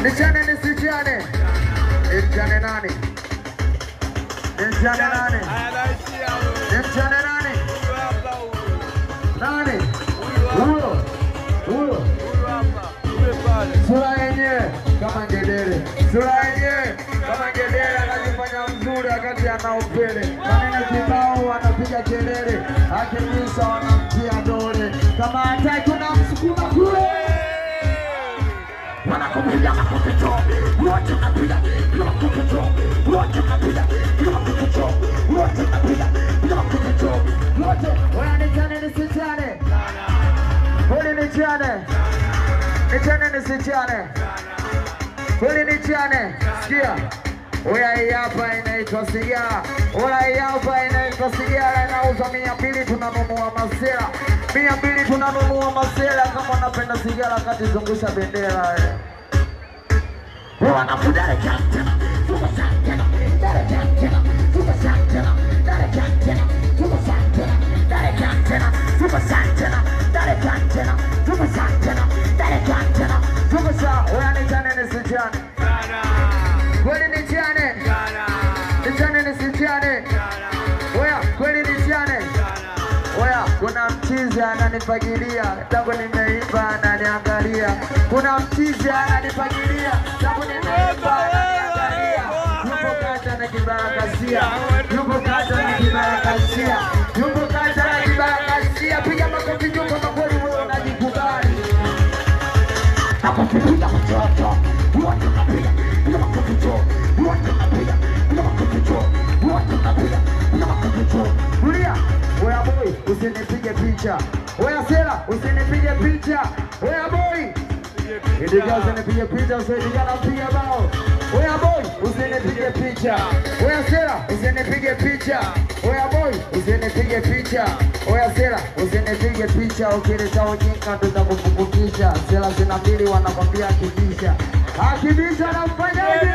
Nichane nisichane. Nichane nani? Nichane nani? Nichane nani? Nani? Huyo. Sura yenyewe kama ngedere. Sura yenyewe kama ngedere, anajifanya mzuri wakati ana upele. Maneno kibao anapiga kelele, akimisa wanamtia dole. Kama hataki unamsukuma kule. Wanakupiga makoketo, wote napiga, makoketo, wote napiga, makoketo, wote napiga, makoketo, wote. Wewe nichane nisichane. Kweli nichane. Nichane nisichane. Kweli nichane. Sikia. Oya hii hapa inaitwa sigara. Oya hii hapa inaitwa sigara. Inauza 200 tunanunua masela. 200 tunanunua masela. Kama unapenda sigara kati zungusha bendera. Wanafuda rekantena. Tuka santena. Dare kantena. Tuka santena. Dare kantena. Tuka santena. Dare kantena. Tuka santena. Dare kantena. Tuka santena. Dare kantena. Tuka sa. Oya nichane nisichane. Kweli nichane. Nichane nisichane. Oya kweli nichane. Oya kuna mchizi ananifagilia, tangu nimeimba ananiangalia. Kuna mchizi ananifagilia, tangu nimeimba ananiangalia. Yupo kata na kibarakasia. Yupo kata na kibarakasia. Yupo kata na kibarakasia. Piga makofi juu kama kweli wewe unajikubali. Nakupiga mtoto. Wote napiga. Kulia, oya boy, usinipige picha. Oya sela, usinipige picha. Oya boy, idiga usinipige picha, usidiga napiga bao. Oya boy, usinipige picha. Oya sela, usinipige picha. Oya boy, usinipige picha. Oya sela, usinipige picha. Ukileta ujinga tutakufukukisha. Sela 2 wanakwambia akibisha. Akibisha namfanyaje?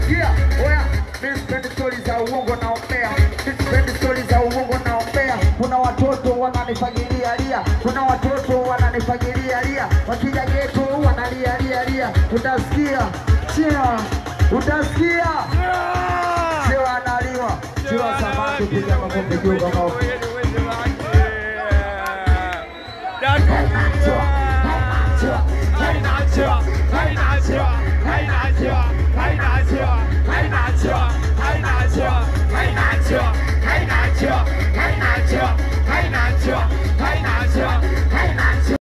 Sikia, oya, mimi sipendi stories za uongo naombea. Mimi sipendi stories za uongo naombea. Kuna watoto wananifagilia lia. Kuna watoto wananifagilia lia. Wakija geto wanalia. Utasikia, utasikia. Sio analiwa. Sio samaki piga makofi juu kama